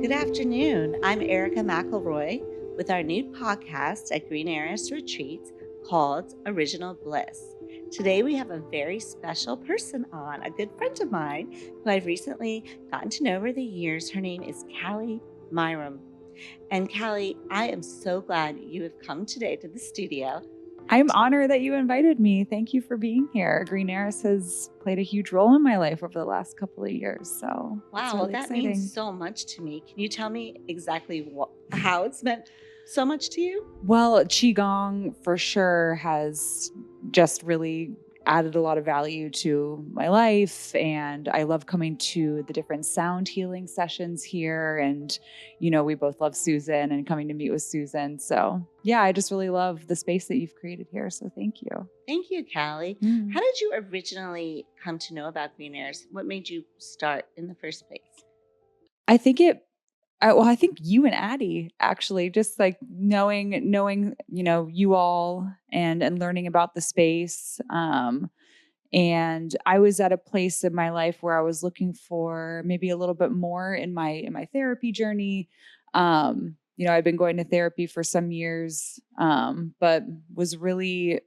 Good afternoon. I'm Erica McElroy with our new podcast at Heiress Retreats called Original Bliss. Today we have a very special person on, a good friend of mine who I've recently gotten to know over the years. Her name is Callie Myram. And Callie, I am so glad you have come today to the studio. I'm honored that you invited me. Thank you for being here. Heiress has played a huge role in my life over the last couple of years. So Wow, well, that means so much to me. Can you tell me exactly how it's meant so much to you? Well, Qigong for sure has just really added a lot of value to my life. And I love coming to the different sound healing sessions here. And, we both love Susan and coming to meet with Susan. So yeah, I just really love the space that you've created here. So thank you. Thank you, Callie. How did you originally come to know about Green Airs? What made you start in the first place? I think I think you and Addie actually, just like knowing, you all and learning about the space. And I was at a place in my life where I was looking for maybe a little bit more in my therapy journey. I've been going to therapy for some years, but was really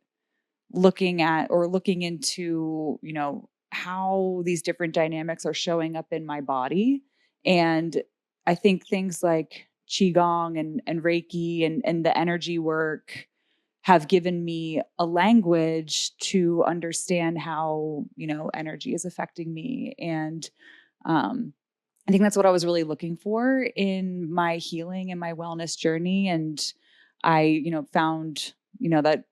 looking into, how these different dynamics are showing up in my body. And I think things like Qigong and Reiki and the energy work have given me a language to understand how, energy is affecting me. And I think that's what I was really looking for in my healing and my wellness journey. And I, found, that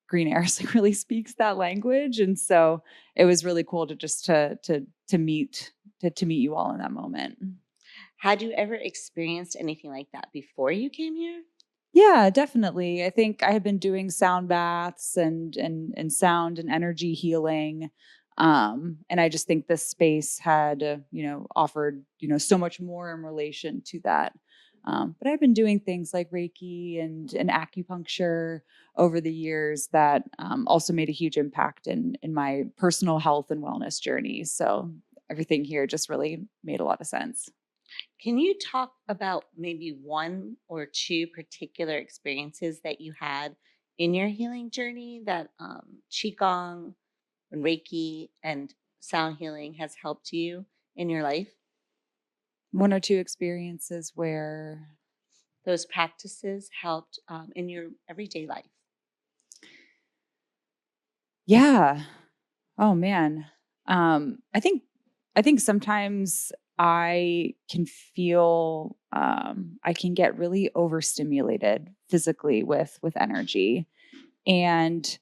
Green Airs really speaks that language. And so it was really cool to meet you all in that moment. Had you ever experienced anything like that before you came here? Yeah, definitely. I think I had been doing sound baths and sound and energy healing. And I just think this space had, offered, so much more in relation to that. But I've been doing things like Reiki and acupuncture over the years that also made a huge impact in my personal health and wellness journey. So everything here just really made a lot of sense. Can you talk about maybe one or two particular experiences that you had in your healing journey that Qigong and Reiki and sound healing has helped you in your life? One or two experiences where those practices helped in your everyday life? Yeah. Oh man. I think sometimes I can feel I can get really overstimulated physically with energy, and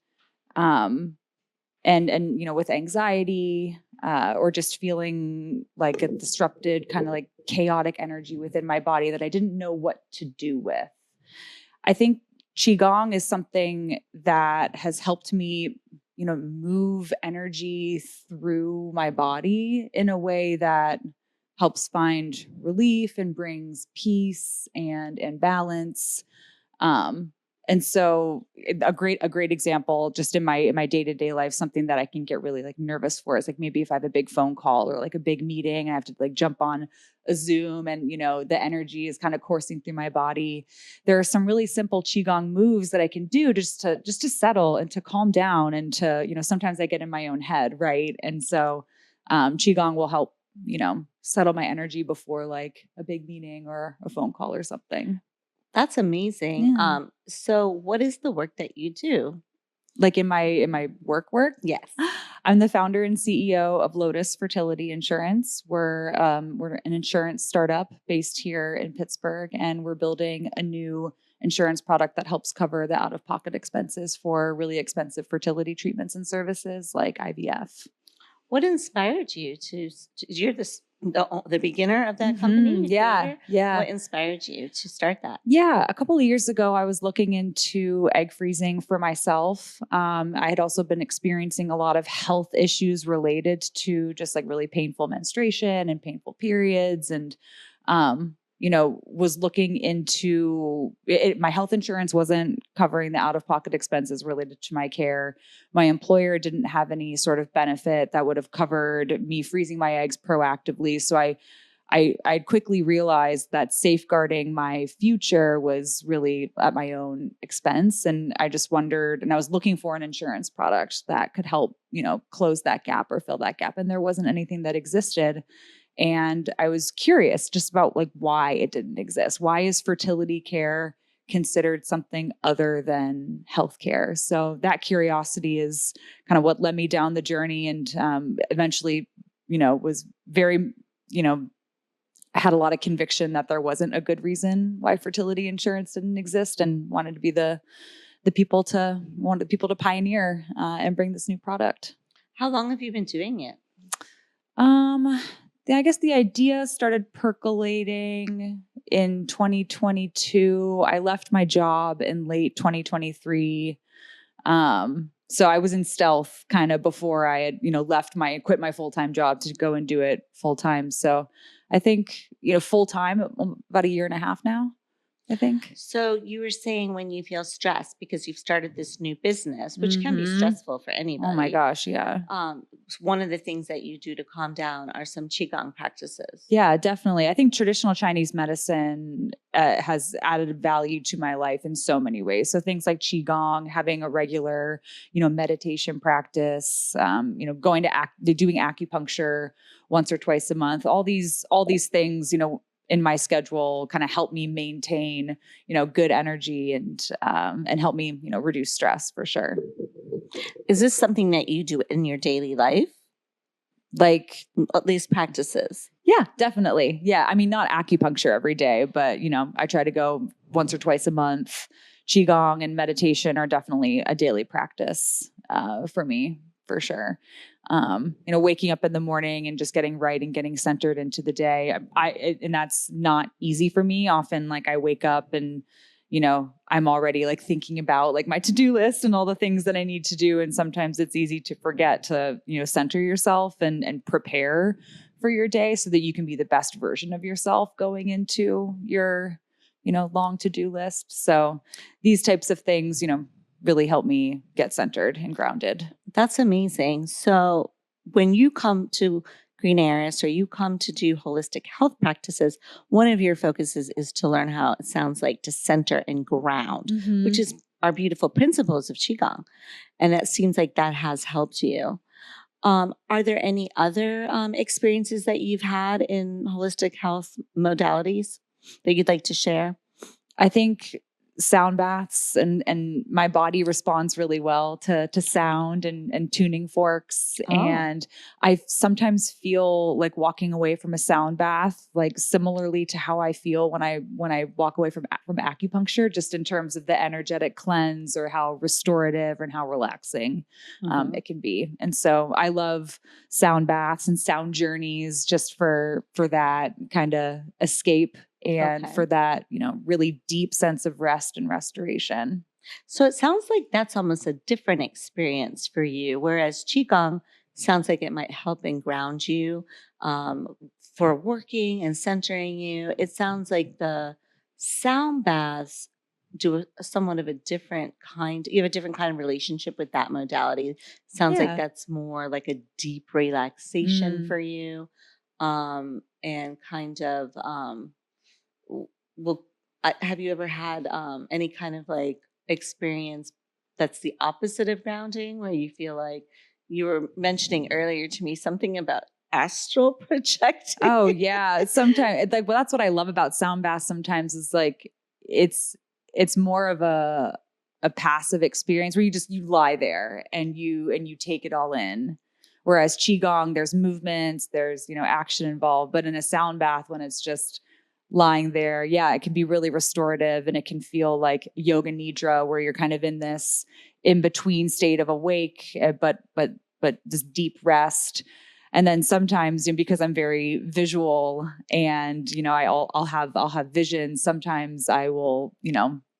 with anxiety, or just feeling like a disrupted kind of like chaotic energy within my body that I didn't know what to do with. I think Qigong is something that has helped me, move energy through my body in a way that helps find relief and brings peace and balance. And so a great example just in my day-to-day life, something that I can get really like nervous for is like maybe if I have a big phone call or like a big meeting and I have to like jump on a Zoom and, the energy is kind of coursing through my body. There are some really simple Qigong moves that I can do just to settle and to calm down and to, sometimes I get in my own head. Right. And so Qigong will help, settle my energy before like a big meeting or a phone call or something. That's amazing. Yeah. So what is the work that you do? Like in my work? Yes. I'm the founder and CEO of Lotus Fertility Insurance. We're an insurance startup based here in Pittsburgh, and we're building a new insurance product that helps cover the out-of-pocket expenses for really expensive fertility treatments and services like IVF. What inspired you you're the beginner of that company? Yeah. What inspired you to start that? Yeah. A couple of years ago, I was looking into egg freezing for myself. I had also been experiencing a lot of health issues related to just like really painful menstruation and painful periods. And, was looking into it. My health insurance wasn't covering the out-of-pocket expenses related to my care. My employer didn't have any sort of benefit that would have covered me freezing my eggs proactively. So I quickly realized that safeguarding my future was really at my own expense. And I just wondered, and I was looking for an insurance product that could help, close that gap or fill that gap. And there wasn't anything that existed. And I was curious just about like why it didn't exist. Why is fertility care considered something other than healthcare? So that curiosity is kind of what led me down the journey, and eventually, was very, I had a lot of conviction that there wasn't a good reason why fertility insurance didn't exist, and wanted to be the people to pioneer and bring this new product. How long have you been doing it? I guess the idea started percolating in 2022. I left my job in late 2023. So I was in stealth kind of before I had, quit my full-time job to go and do it full-time. So I think, full-time about a year and a half now, I think. So you were saying when you feel stressed because you've started this new business, which can be stressful for anybody. Oh my gosh, yeah. One of the things that you do to calm down are some qigong practices. Yeah, definitely. I think traditional Chinese medicine has added value to my life in so many ways. So things like qigong, having a regular, meditation practice, going to doing acupuncture once or twice a month. All these things, in my schedule kind of help me maintain, good energy and help me, reduce stress for sure. Is this something that you do in your daily life? Like at least practices? Yeah, definitely. Yeah. I mean, not acupuncture every day, but, I try to go once or twice a month. Qigong and meditation are definitely a daily practice for me, for sure. Waking up in the morning and just getting right and getting centered into the day. And that's not easy for me. Often, like, I wake up and, I'm already like thinking about like my to-do list and all the things that I need to do. And sometimes it's easy to forget to, center yourself and prepare for your day so that you can be the best version of yourself going into your, long to-do list. So these types of things, really help me get centered and grounded. That's amazing. So when you come to Green Heiress or you come to do holistic health practices, one of your focuses is to learn how it sounds like to center and ground, which is our beautiful principles of qigong. And it seems like that has helped you. Are there any other experiences that you've had in holistic health modalities that you'd like to share? I think sound baths and my body responds really well to sound and tuning forks. Oh. And I sometimes feel like walking away from a sound bath, like similarly to how I feel when I walk away from acupuncture, just in terms of the energetic cleanse or how restorative and how relaxing it can be. And so I love sound baths and sound journeys just for that kind of escape. And for that, really deep sense of rest and restoration. So it sounds like that's almost a different experience for you, whereas qigong sounds like it might help and ground you for working and centering you. It sounds like the sound baths do somewhat of a different kind. You have a different kind of relationship with that modality. Sounds like that's more like a deep relaxation for you, and kind of. Well, have you ever had any kind of like experience that's the opposite of grounding, where you feel like you were mentioning earlier to me something about astral projecting? Oh yeah, sometimes like, well, that's what I love about sound baths. Sometimes is like it's more of a passive experience where you lie there and you take it all in. Whereas qigong, there's movements, there's action involved, but in a sound bath, when it's just lying there, it can be really restorative, and it can feel like yoga nidra, where you're kind of in this in between state of awake, but this deep rest. And then sometimes, because I'm very visual, and I'll have visions. Sometimes I will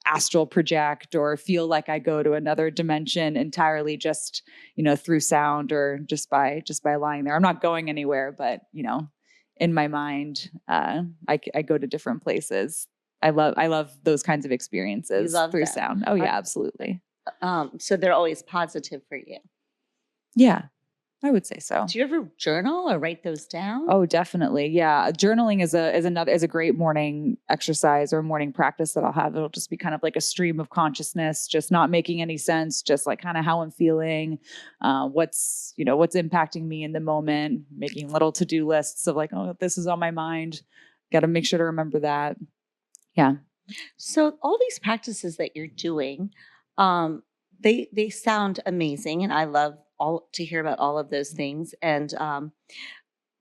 astral project or feel like I go to another dimension entirely, just through sound or just by lying there. I'm not going anywhere, but in my mind, I go to different places. I love those kinds of experiences through sound. Oh yeah, absolutely. So they're always positive for you. Yeah. I would say so. Do you ever journal or write those down? Oh, definitely. Yeah. Journaling is a great morning exercise or morning practice that I'll have. It'll just be kind of like a stream of consciousness, just not making any sense, just like kind of how I'm feeling, what's impacting me in the moment, making little to-do lists of like, oh, this is on my mind. Got to make sure to remember that. Yeah. So all these practices that you're doing, they sound amazing, and I love all to hear about all of those things. And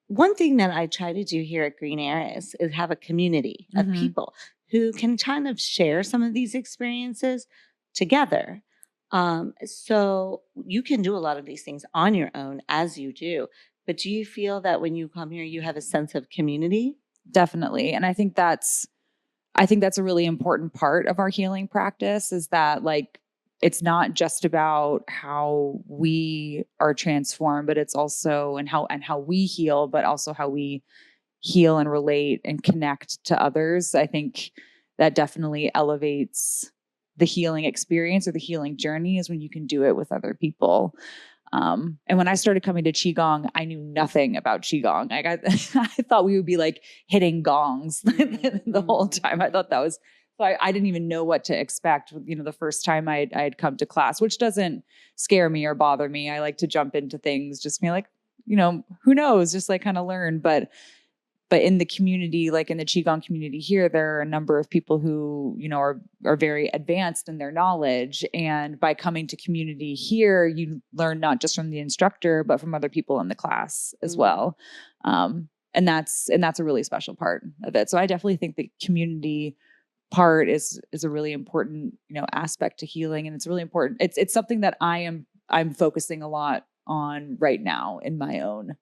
one thing that I try to do here at Green Heiress is have a community of Mhm. people who can kind of share some of these experiences together. So you can do a lot of these things on your own as you do. But do you feel that when you come here, you have a sense of community? Definitely. And I think that's a really important part of our healing practice is that like it's not just about how we are transformed, but it's also and how we heal, but also how we heal and relate and connect to others. I think that definitely elevates the healing experience or the healing journey is when you can do it with other people. And when I started coming to Qigong, I knew nothing about Qigong. Like I thought we would be like hitting gongs the whole time. I thought that was, so I didn't even know what to expect, the first time I'd come to class, which doesn't scare me or bother me. I like to jump into things, just be like, who knows, just like kind of learn. But in the community, like in the Qigong community here, there are a number of people who, are very advanced in their knowledge. And by coming to community here, you learn not just from the instructor, but from other people in the class as well. And that's a really special part of it. So I definitely think the community part is a really important, aspect to healing. And it's really important. It's something that I'm focusing a lot on right now in my own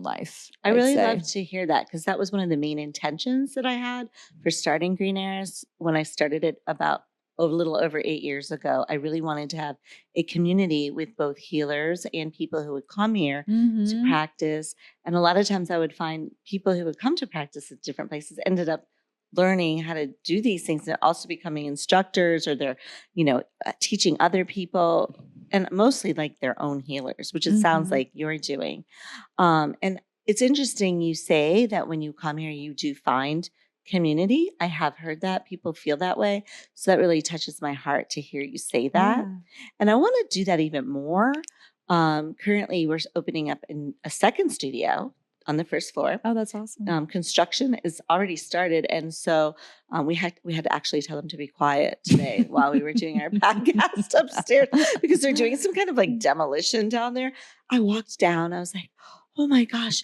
life. I I'd really say. love to hear that because that was one of the main intentions that I had for starting Green Heiress when I started it about a little over 8 years ago. I really wanted to have a community with both healers and people who would come here to Mhm. practice. And a lot of times I would find people who would come to practice at different places ended up learning how to do these things and also becoming instructors, or they're, teaching other people, and mostly like their own healers, which it sounds Mhm. like you're doing. And it's interesting you say that when you come here, you do find community. I have heard that people feel that way. So that really touches my heart to hear you say that. Yeah. And I want to do that even more. Currently, we're opening up in a second studio on the first floor. Oh, that's awesome. Construction is already started, and so we had to actually tell them to be quiet today while we were doing our podcast upstairs because they're doing some kind of like demolition down there. I walked down, I was like, oh my gosh,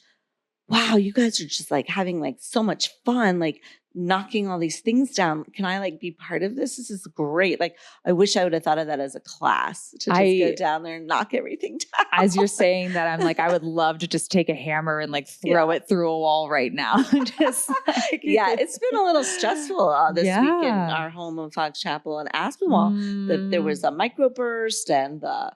wow, you guys are just like having like so much fun, like knocking all these things down. Can I like be part of this? This is great. Like, I wish I would have thought of that as a class to just go I down there and knock everything down. As you're saying that, I'm like, I would love to just take a hammer and like throw it through a wall right now. Just like, Yeah, it's been a little stressful this week in Yeah. our home of Fox Chapel in Aspinwall. There was Mm. a microburst and the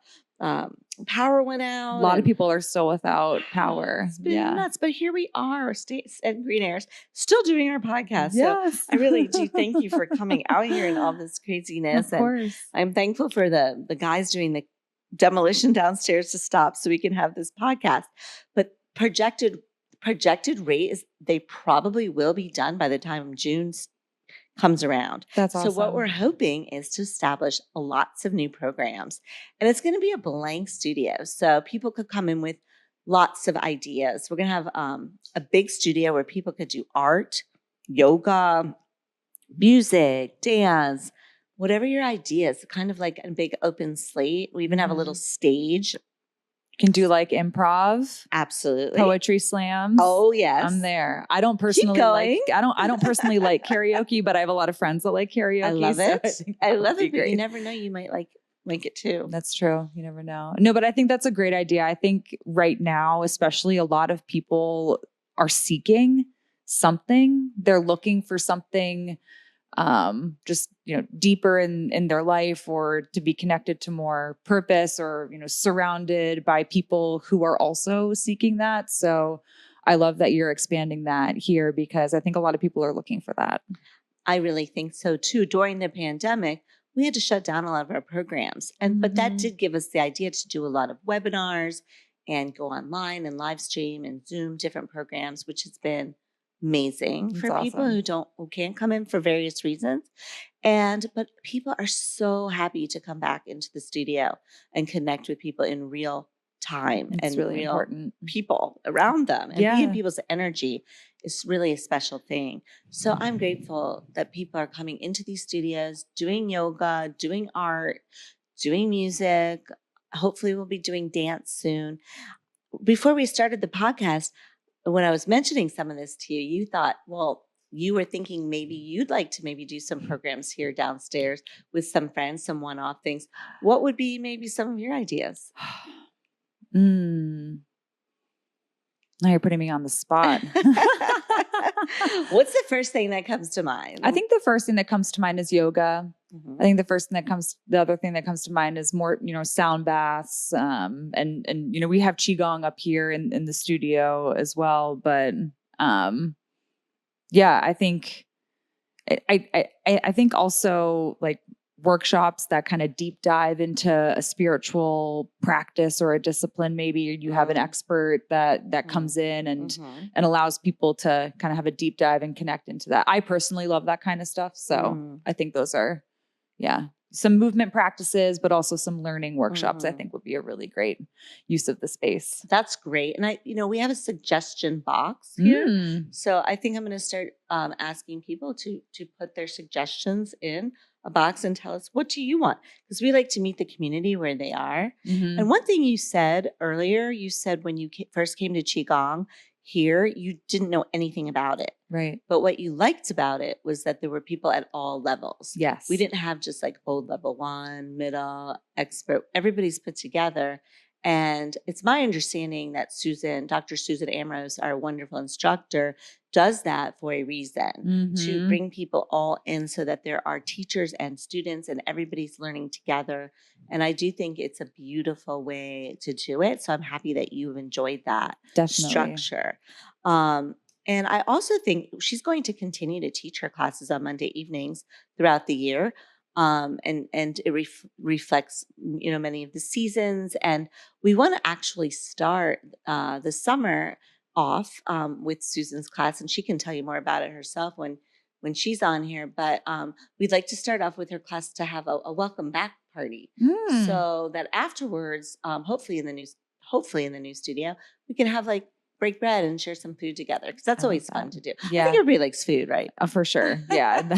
power went A out. lot of and people are still without power. It's been Yeah. nuts, but here we are, States and Green Heiress, still doing our podcast. Yes. So I really do thank you for coming out here and all this craziness. Of course. And I'm thankful for the guys doing the demolition downstairs to stop so we can have this podcast. But projected rate is they probably will be done by the time June comes around. That's So what we're awesome. hoping is to establish lots of new programs. And it's going to be a blank studio. So people could come in with lots of ideas. We're going to have a big studio where people could do art, yoga, music, dance, whatever your ideas, kind of like a big open slate. We even have a little stage. You can do like improv, Absolutely. poetry slams. Oh, yes. I'm there. I don't personally going. I don't personally like karaoke, but I have a lot of friends that like karaoke. I love so it. think I that would love be it, but you great. never know. You might like it too. That's true. You never know. No, but I think that's a great idea. I think right now, especially, a lot of people are seeking something. They're looking for something just, deeper in their life, or to be connected to more purpose, or, surrounded by people who are also seeking that. So I love that you're expanding that here, because I think a lot of people are looking for that. I really think so too. During the pandemic, we had to shut down a lot of our programs. But that did give us the idea to do a lot of webinars and go online and live stream and Zoom different programs, which has been amazing That's for people awesome. who can't come in for various reasons. But people are so happy to come back into the studio and connect with people in real time It's and really real important. people around them, and being Yeah. people's energy is really a special thing. So I'm grateful that people are coming into these studios, doing yoga, doing art, doing music. Hopefully we'll be doing dance soon. Before we started the podcast, when I was mentioning some of this to you, you thought, well, you were thinking maybe you'd like to maybe do some programs here downstairs with some friends, some one-off things. What would be maybe some of your ideas? Mm. Now you're putting me on the spot. What's the first thing that comes to mind? I think the first thing that comes to mind is yoga. Mhm. I think the other thing that comes to mind is more, sound baths. And we have qigong up here in the studio as well. But yeah, I think I think also like workshops that kind of deep dive into a spiritual practice or a discipline. Maybe you have an expert that comes in and allows people to kind of have a deep dive and connect into that. I personally love that kind of stuff. So I think those are, some movement practices, but also some learning workshops, I think would be a really great use of the space. That's great. And we have a suggestion box here. So I think I'm going to start asking people to put their suggestions in a box and tell us, what do you want? Because we like to meet the community where they are. And one thing you said earlier, you said when you first came to Qigong here, you didn't know anything about it. Right. But what you liked about it was that there were people at all levels. Yes. We didn't have just like old level 1, middle, expert. Everybody's put together. And it's my understanding that Dr. Susan Ambrose, our wonderful instructor, does that for a reason, to bring people all in so that there are teachers and students and everybody's learning together. And I do think it's a beautiful way to do it. So I'm happy that you've enjoyed that structure. And I also think she's going to continue to teach her classes on Monday evenings throughout the year. And it reflects, many of the seasons. And we want to actually start the summer off with Susan's class, and she can tell you more about it herself when she's on here. But we'd like to start off with her class to have a welcome back party, so that afterwards, hopefully in the new studio, we can have like break bread and share some food together, because that's always fun to do. Yeah. I think everybody likes food, right? For sure. Yeah.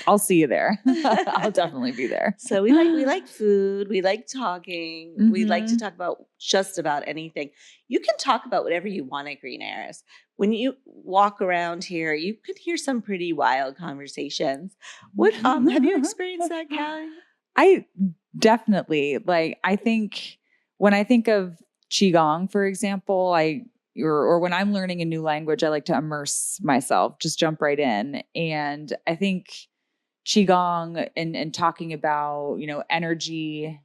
I'll see you there. I'll definitely be there. So we like food. We like talking. We like to talk about just about anything. You can talk about whatever you want at Green Heiress. When you walk around here, you could hear some pretty wild conversations. What have you experienced that, Callie? I definitely I think when I think of Qigong, for example, or when I'm learning a new language, I like to immerse myself, just jump right in. And I think Qigong and talking about, energy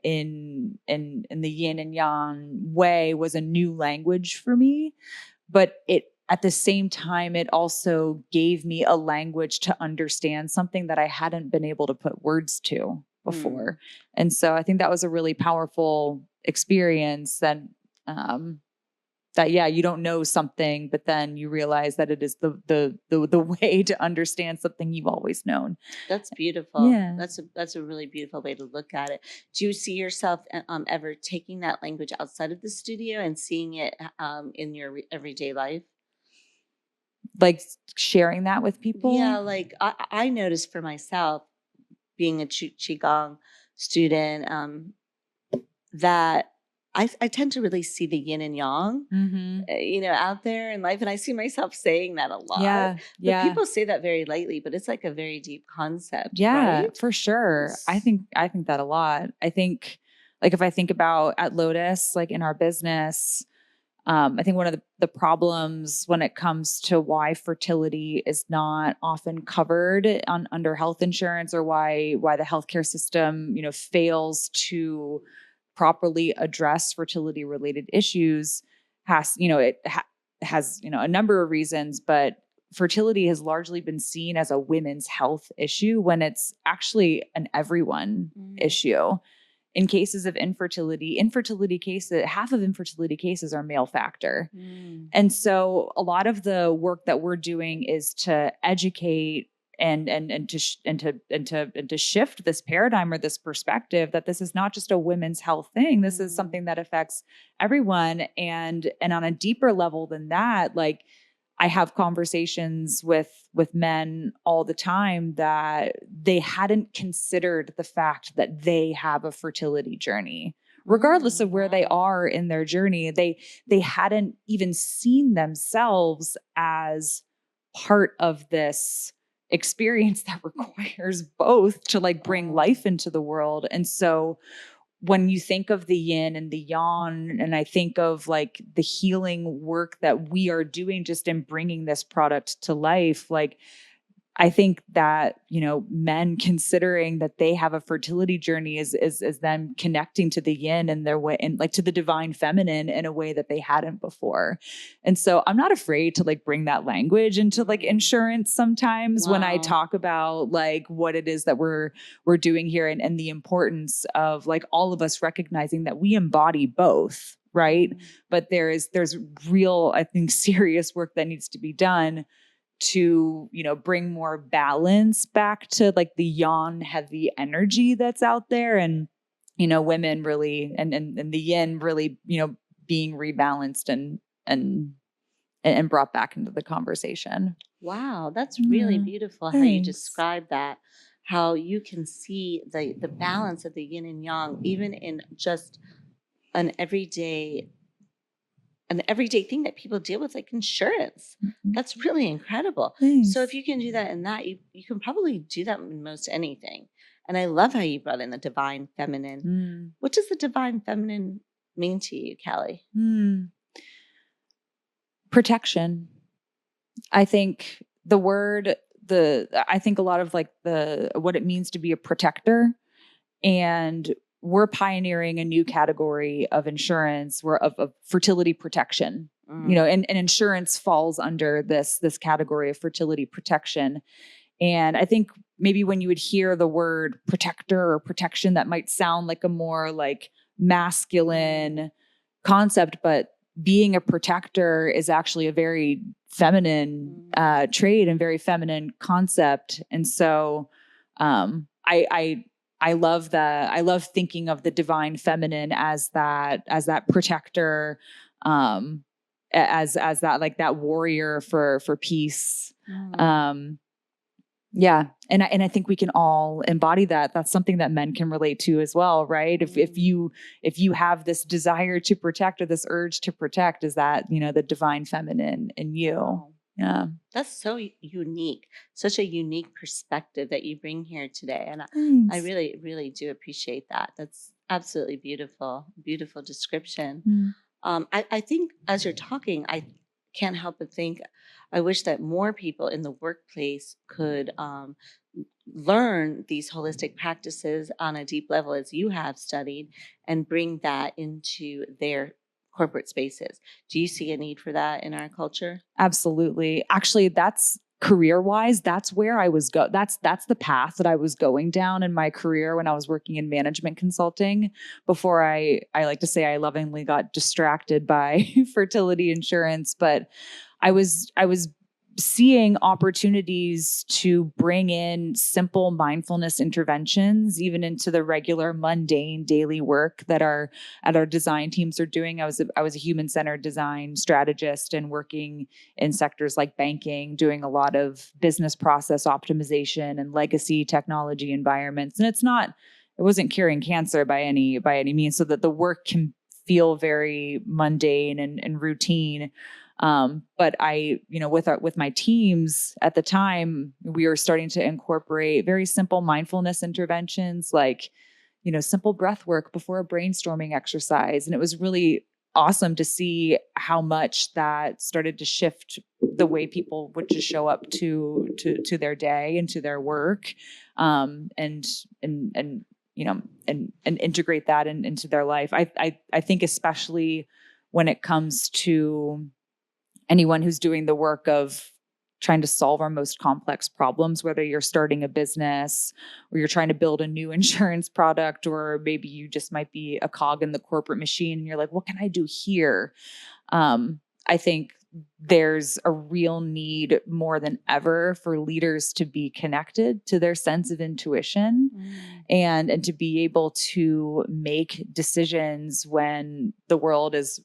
in the yin and yang way was a new language for me. But at the same time, it also gave me a language to understand something that I hadn't been able to put words to before. And so I think that was a really powerful experience that you don't know something, but then you realize that it is the way to understand something you've always known. That's beautiful. Yeah. That's a really beautiful way to look at it. Do you see yourself ever taking that language outside of the studio and seeing it in your everyday life? Like sharing that with people? Yeah, like I noticed for myself, being a Qigong student, that I tend to really see the yin and yang, out there in life. And I see myself saying that a lot. Yeah. But people say that very lightly, but it's like a very deep concept. Yeah, right? for sure. I think that a lot. I think if I think about at Lotus, in our business, I think one of the problems when it comes to why fertility is not often covered under health insurance, or why the healthcare system, fails to properly address fertility related issues has a number of reasons, but fertility has largely been seen as a women's health issue when it's actually an everyone issue. in cases of infertility cases, half of infertility cases are male factor. And so a lot of the work that we're doing is to educate and to shift this paradigm or this perspective that this is not just a women's health thing. This is something that affects everyone. And on a deeper level than that, like, I have conversations with men all the time that they hadn't considered the fact that they have a fertility journey. Regardless of where they are in their journey, they hadn't even seen themselves as part of this experience that requires both to like bring life into the world. And so when you think of the yin and the yang, and I think of like the healing work that we are doing just in bringing this product to life, like, I think that, you know, men considering that they have a fertility journey is them connecting to the yin and their way, and like to the divine feminine in a way that they hadn't before. And so I'm not afraid to like bring that language into like insurance sometimes when I talk about like what it is that we're doing here, and the importance of like all of us recognizing that we embody both, right? But there's real, I think, serious work that needs to be done to, you know, bring more balance back to like the yang heavy energy that's out there, and, you know, women really and the yin really, you know, being rebalanced and brought back into the conversation. Wow, that's really beautiful how you describe that, how you can see the balance of the yin and yang even in just an everyday thing that people deal with, like insurance. That's really incredible. So if you can do that in that, you can probably do that in most anything. And I love how you brought in the divine feminine. What does the divine feminine mean to you, Callie? Protection. I think I think a lot of like what it means to be a protector, and we're pioneering a new category of insurance of fertility protection, you know, and insurance falls under this category of fertility protection. And I think maybe when you would hear the word protector or protection, that might sound like a more like masculine concept, but being a protector is actually a very feminine trait and very feminine concept. And so I love that. I love thinking of the divine feminine as that protector, as that like that warrior for peace. Yeah. And I think we can all embody that. That's something that men can relate to as well, right? If you have this desire to protect or this urge to protect, is that, you know, the divine feminine in you. Yeah. That's so unique. Such a unique perspective that you bring here today. And I really, really do appreciate that. That's absolutely beautiful. Beautiful description. I think as you're talking, I can't help but think, I wish that more people in the workplace could learn these holistic practices on a deep level as you have studied, and bring that into their corporate spaces. Do you see a need for that in our culture? Absolutely. Actually, that's career-wise, that's where I was that's the path that I was going down in my career when I was working in management consulting, before I like to say I lovingly got distracted by fertility insurance. But I was seeing opportunities to bring in simple mindfulness interventions even into the regular mundane daily work that our design teams are doing. I was a human-centered design strategist and working in sectors like banking, doing a lot of business process optimization and legacy technology environments. And it wasn't curing cancer by any means, so that the work can feel very mundane and routine. But I, you know, with my teams at the time, we were starting to incorporate very simple mindfulness interventions, like, you know, simple breath work before a brainstorming exercise. And it was really awesome to see how much that started to shift the way people would just show up to their day and to their work, and you know, and integrate that into their life. I think especially when it comes to anyone who's doing the work of trying to solve our most complex problems, whether you're starting a business or you're trying to build a new insurance product, or maybe you just might be a cog in the corporate machine and you're like, what can I do here? I think there's a real need more than ever for leaders to be connected to their sense of intuition and to be able to make decisions when the world is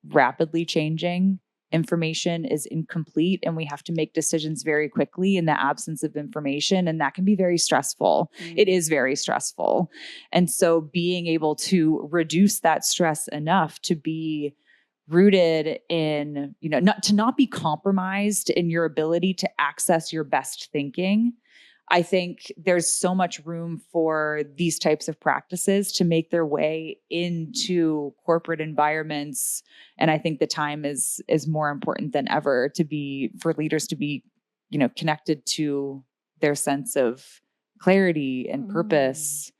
rapidly changing. Information is incomplete and we have to make decisions very quickly in the absence of information. And that can be very stressful. It is very stressful. And so being able to reduce that stress enough to be rooted in, not be compromised in your ability to access your best thinking. I think there's so much room for these types of practices to make their way into corporate environments. And I think the time is more important than ever for leaders to be, connected to their sense of clarity and purpose.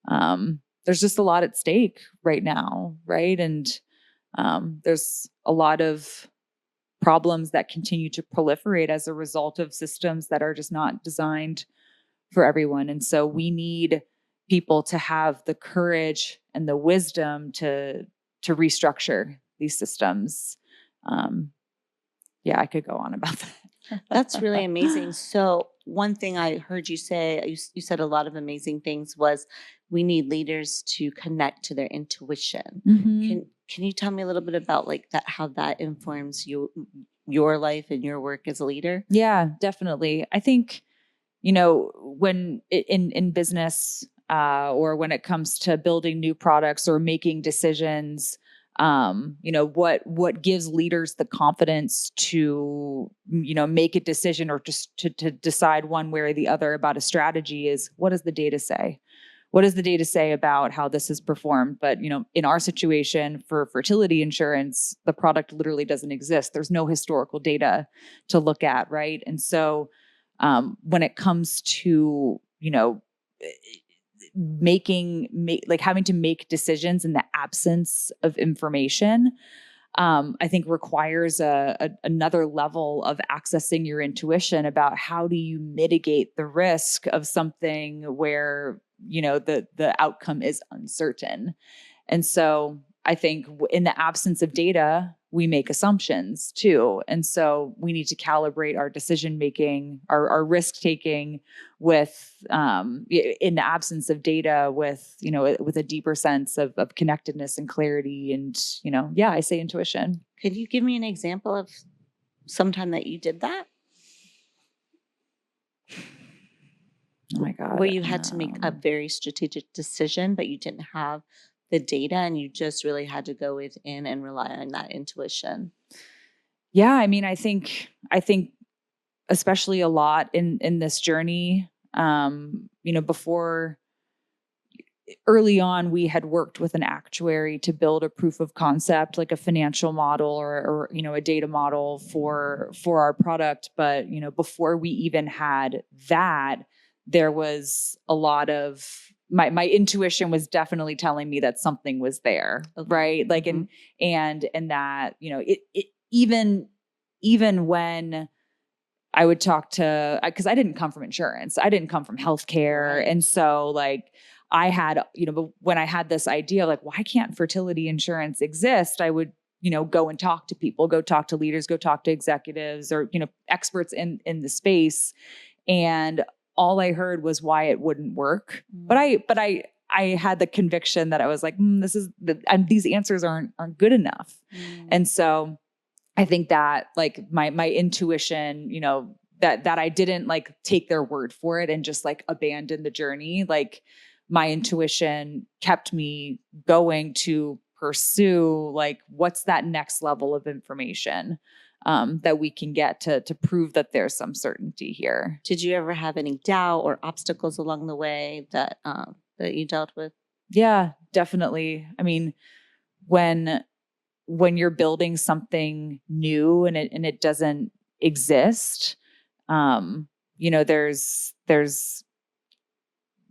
There's just a lot at stake right now, right? And there's a lot of problems that continue to proliferate as a result of systems that are just not designed for everyone. And so we need people to have the courage and the wisdom to restructure these systems. I could go on about that. That's really amazing. So one thing I heard you say, you said a lot of amazing things, was we need leaders to connect to their intuition. Can you tell me a little bit about like that, how that informs your life and your work as a leader? Yeah, definitely. I think, when in business or when it comes to building new products or making decisions, what gives leaders the confidence to, make a decision or just to decide one way or the other about a strategy is, what does the data say? What does the data say about how this is performed? But, in our situation for fertility insurance, the product literally doesn't exist. There's no historical data to look at, right? And so when it comes to, having to make decisions in the absence of information, I think requires another level of accessing your intuition about how do you mitigate the risk of something where, the outcome is uncertain. And so I think in the absence of data, we make assumptions too. And so we need to calibrate our decision-making, our risk-taking with, in the absence of data with a deeper sense of connectedness and clarity. And, I say intuition. Could you give me an example of sometime that you did that? Oh my God. Where you had to make a very strategic decision, but you didn't have the data and you just really had to go within and rely on that intuition. Yeah. I mean, I think especially a lot in this journey, before early on, we had worked with an actuary to build a proof of concept, like a financial model or a data model for our product. But, before we even had that, there was a lot of my intuition was definitely telling me that something was there. Okay. Right. Like, and that, it even when I would talk to, cause I didn't come from insurance, I didn't come from healthcare. Right. And so like I had, but when I had this idea, like, why can't fertility insurance exist? I would, go and talk to people, go talk to leaders, go talk to executives or, experts in the space. And all I heard was why it wouldn't work. But I had the conviction that I was like, these answers aren't good enough. And so I think that like my intuition, that I didn't like take their word for it and just like abandon the journey. Like my intuition kept me going to pursue like, what's that next level of information that we can get to prove that there's some certainty here. Did you ever have any doubt or obstacles along the way that you dealt with? Yeah, definitely. I mean, when you're building something new and it doesn't exist,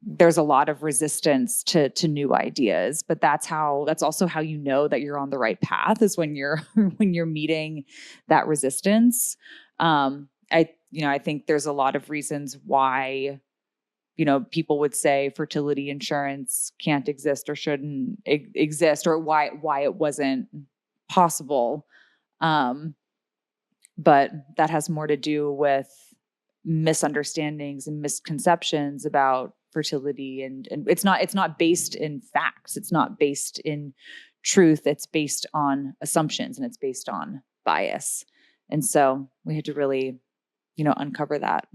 there's a lot of resistance to new ideas, but that's also how you know that you're on the right path is when you're when you're meeting that resistance. I I think there's a lot of reasons why, people would say fertility insurance can't exist or shouldn't exist, or why it wasn't possible. Um, but that has more to do with misunderstandings and misconceptions about fertility, and it's not based in facts. It's not based in truth. It's based on assumptions, and it's based on bias. And so we had to really, uncover that.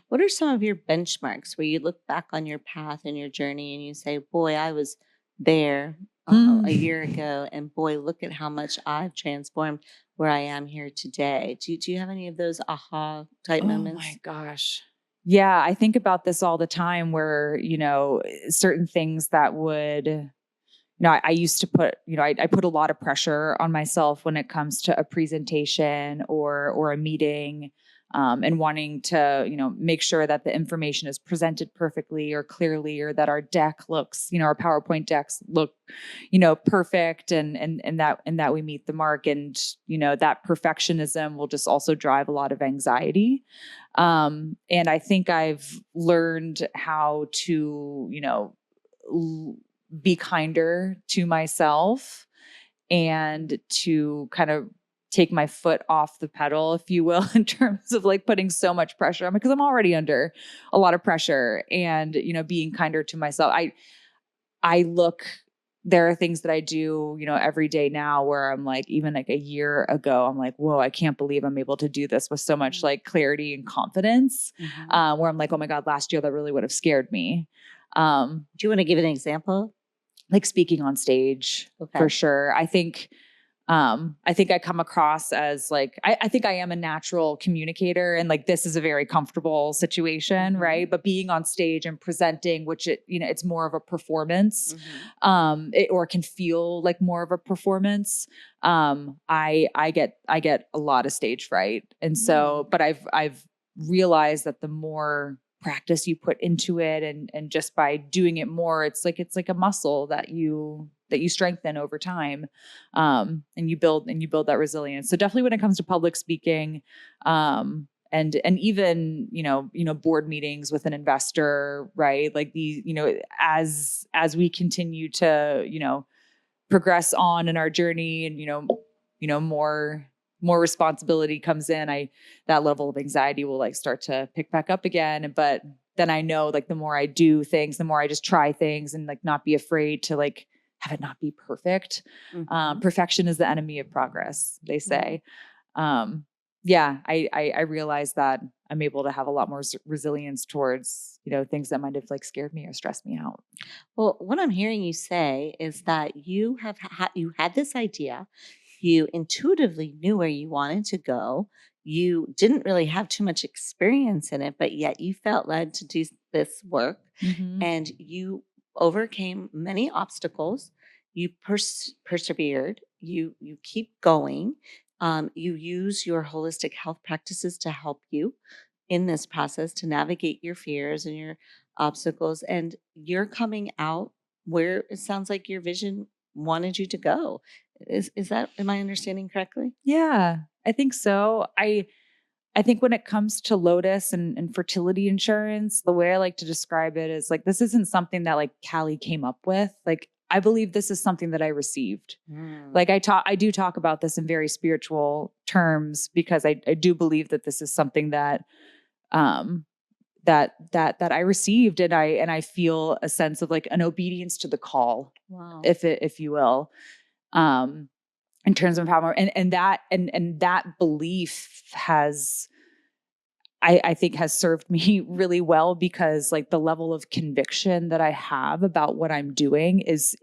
What are some of your benchmarks where you look back on your path and your journey and you say, boy, I was there a year ago, and boy, look at how much I've transformed where I am here today. Do you have any of those aha type Oh moments? my gosh. Yeah, I think about this all the time where, certain things that would, I used to put, I put a lot of pressure on myself when it comes to a presentation or a meeting, and wanting to, make sure that the information is presented perfectly or clearly, or that our deck looks, our PowerPoint decks look, perfect, and that we meet the mark. And, that perfectionism will just also drive a lot of anxiety. And I think I've learned how to, be kinder to myself, and to kind of take my foot off the pedal, if you will, in terms of like putting so much pressure on me, because I'm already under a lot of pressure, and, being kinder to myself. I look, there are things that I do, every day now where I'm like, even like a year ago, I'm like, whoa, I can't believe I'm able to do this with so much like clarity and confidence. Where I'm like, oh my God, last year that really would have scared me. Do you want to give an example? Like speaking on stage, for sure. I think I come across as like, I think I am a natural communicator, and like, this is a very comfortable situation. Right. But being on stage and presenting, which it's more of a performance, or can feel like more of a performance. I get a lot of stage fright. And so, but I've realized that the more practice you put into it, and just by doing it more, it's like a muscle that you strengthen over time, and you build that resilience. So definitely when it comes to public speaking, and even board meetings with an investor, right? Like these, as we continue to progress on in our journey, and more responsibility comes in, that level of anxiety will like start to pick back up again. But then I know, like, the more I do things, the more I just try things, and like not be afraid to like have it not be perfect. Perfection is the enemy of progress, they say. I realize that I'm able to have a lot more resilience towards, things that might have like scared me or stressed me out. Well, what I'm hearing you say is that you had this idea, you intuitively knew where you wanted to go. You didn't really have too much experience in it, but yet you felt led to do this work, and you overcame many obstacles. You persevered. You keep going. You use your holistic health practices to help you in this process to navigate your fears and your obstacles, and you're coming out where it sounds like your vision wanted you to go. Is that, am I understanding correctly? Yeah, I think so. I think when it comes to Lotus and fertility insurance, the way I like to describe it is like, this isn't something that like Callie came up with. Like, I believe this is something that I received. Like I do talk about this in very spiritual terms, because I do believe that this is something that, that I received, and I feel a sense of like an obedience to the call, Wow. if you will. In terms of how, and that belief has, I think, has served me really well, because like the level of conviction that I have about what I'm doing is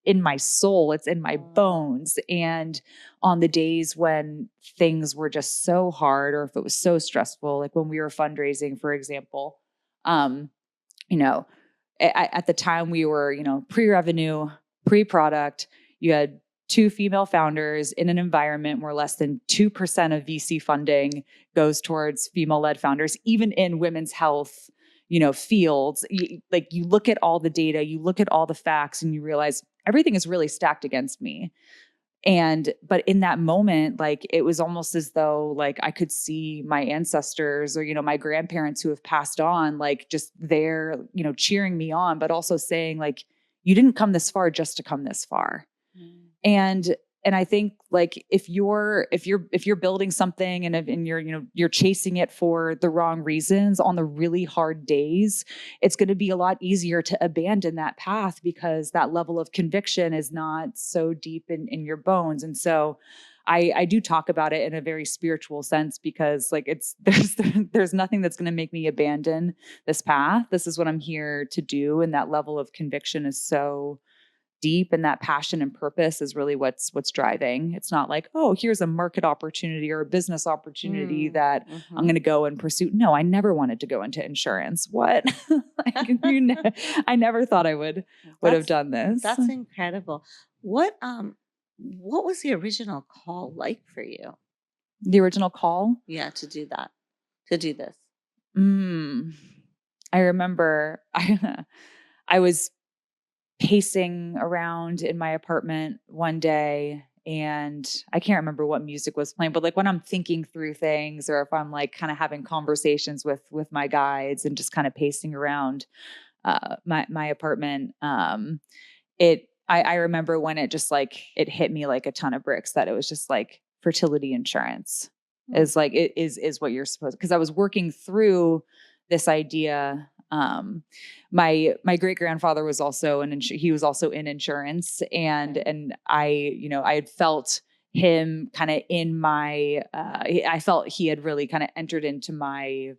in my soul, it's in my bones. And on the days when things were just so hard, or if it was so stressful, like when we were fundraising, for example, you know, at the time we were, pre-revenue, pre-product, you had 2 female founders in an environment where less than 2% of VC funding goes towards female-led founders, even in women's health, fields. You look at all the data, you look at all the facts, and you realize everything is really stacked against me. But in that moment, like, it was almost as though like I could see my ancestors or, my grandparents who have passed on, like just there, cheering me on, but also saying like, you didn't come this far just to come this far. Mm. And I think like if you're building something and you're chasing it for the wrong reasons on the really hard days, it's going to be a lot easier to abandon that path because that level of conviction is not so deep in your bones. And so I do talk about it in a very spiritual sense because like there's nothing that's going to make me abandon this path. This is what I'm here to do. And that level of conviction is so deep, and that passion and purpose is really what's driving. It's not like, oh, here's a market opportunity or a business opportunity that I'm going to go and pursue. No, I never wanted to go into insurance. What? I never thought I would have done this. That's incredible. What was the original call like for you? The original call? Yeah, to do this. I remember I was pacing around in my apartment one day, and I can't remember what music was playing, but like when I'm thinking through things or if I'm like kind of having conversations with my guides and just kind of pacing around my apartment, I remember when it just like it hit me like a ton of bricks that it was just like fertility insurance is like it is what you're supposed, because I was working through this idea. My great grandfather was also he was also in insurance, and I had felt him kind of in my I felt he had really kind of entered into my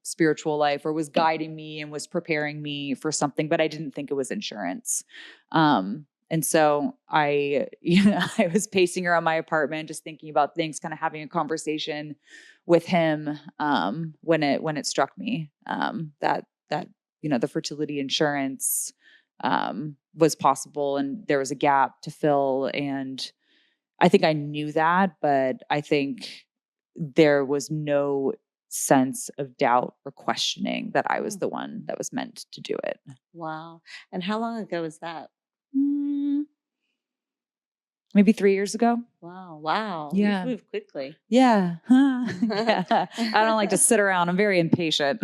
spiritual life, or was guiding me and was preparing me for something, but I didn't think it was insurance. And so I was pacing around my apartment, just thinking about things, kind of having a conversation with him when it struck me that the fertility insurance was possible and there was a gap to fill. And I think I knew that, but I think there was no sense of doubt or questioning that I was the one that was meant to do it. Wow. And how long ago was that? Maybe 3 years ago. Wow. Yeah. You've moved quickly. Yeah. Yeah. I don't like to sit around. I'm very impatient.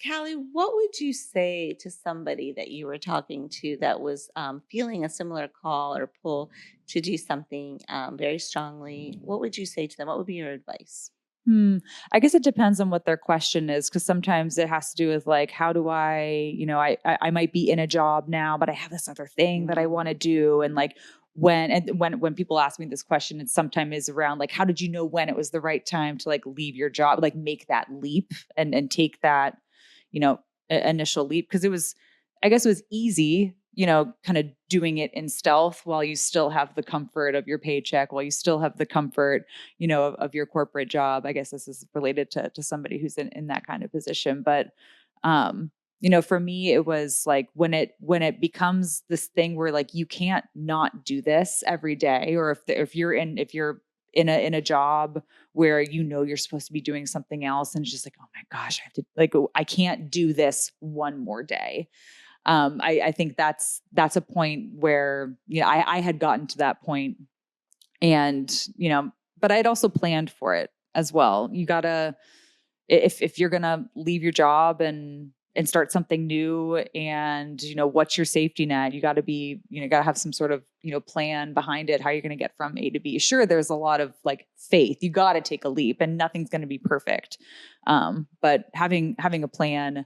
Callie, what would you say to somebody that you were talking to that was feeling a similar call or pull to do something very strongly? What would you say to them? What would be your advice? I guess it depends on what their question is, because sometimes it has to do with like, how do I might be in a job now, but I have this other thing that I want to do. And like when people ask me this question, it sometimes is around like, how did you know when it was the right time to like leave your job, like make that leap and take that, initial leap? Because I guess it was easy, kind of doing it in stealth while you still have the comfort of your paycheck, while you still have the comfort, of your corporate job. I guess this is related to somebody who's in that kind of position. But, for me, it was like when it becomes this thing where like, you can't not do this every day, or if you're in a job where you're supposed to be doing something else, and it's just like, oh my gosh, I have to, like, I can't do this one more day. I think that's a point where, I had gotten to that point, and, but I'd also planned for it as well. You gotta, if you're going to leave your job and start something new, and, what's your safety net? You got to be, got to have some sort of, plan behind it, how you're going to get from A to B. Sure, there's a lot of like faith. You got to take a leap, and nothing's going to be perfect. But having a plan,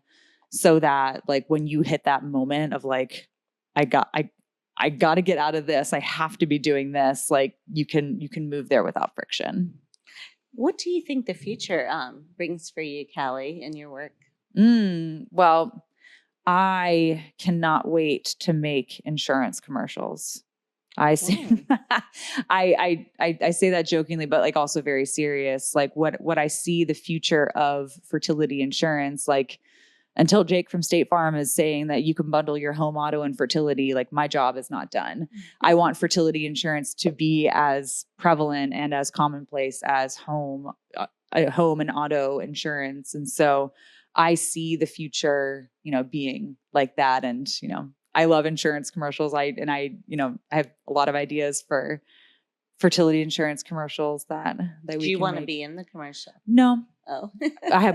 so that like when you hit that moment of like, I got to get out of this, I have to be doing this, like you can move there without friction. What do you think the future brings for you, Callie, in your work? Well, I cannot wait to make insurance commercials. I say, I say that jokingly, but like also very serious. Like what I see the future of fertility insurance, like until Jake from State Farm is saying that you can bundle your home, auto, and fertility, like my job is not done. I want fertility insurance to be as prevalent and as commonplace as home and auto insurance. And so I see the future, being like that. And, I love insurance commercials. I have a lot of ideas for fertility insurance commercials that we Do you can want to make. be in the commercial? No, Oh,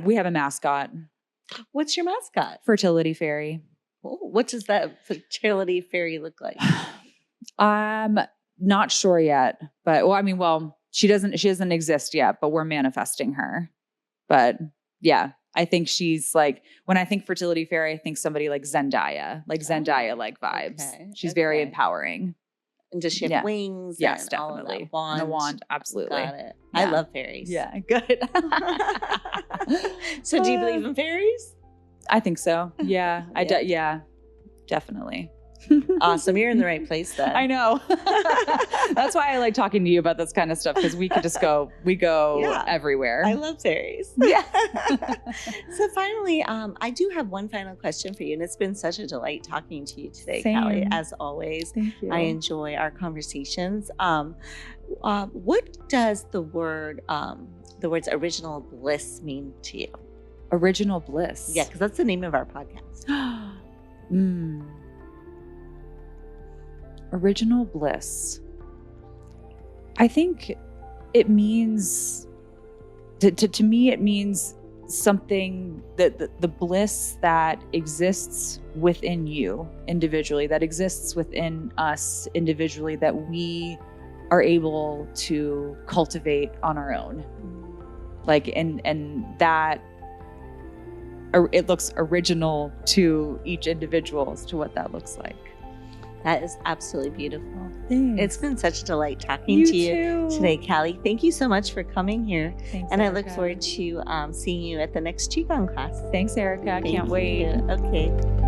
we have a mascot, what's your mascot? fertility fairy. Oh, what does that fertility fairy look like? I'm not sure yet, but she doesn't exist yet, but we're manifesting her. But yeah, I think she's like, when I think fertility fairy, I think somebody like Zendaya like vibes. Okay, She's very okay. empowering. And does she have Yeah. wings? Yes, and all of definitely. that? Wand? And a wand, absolutely. Got it. Yeah. I love fairies. Yeah, good. So do you believe in fairies? I think so. Yeah, Yeah. definitely. Awesome. You're in the right place then. I know. That's why I like talking to you about this kind of stuff, because we go everywhere. I love fairies. Yeah. So finally, I do have one final question for you, and it's been such a delight talking to you today, Same. Callie, as always. Thank you. I enjoy our conversations. What does the words original bliss mean to you? Original bliss. Yeah, because that's the name of our podcast. Original bliss. I think it means, to me, it means something that the bliss that exists within you individually, that exists within us individually, that we are able to cultivate on our own. Like, and that it looks original to each individual as to what that looks like. That is absolutely beautiful. Thanks. It's been such a delight talking to you today, Callie. Thank you so much for coming here. Thanks, and Erica. I look forward to seeing you at the next Qigong class. Thanks, Erica. Thank Can't wait. you. Okay.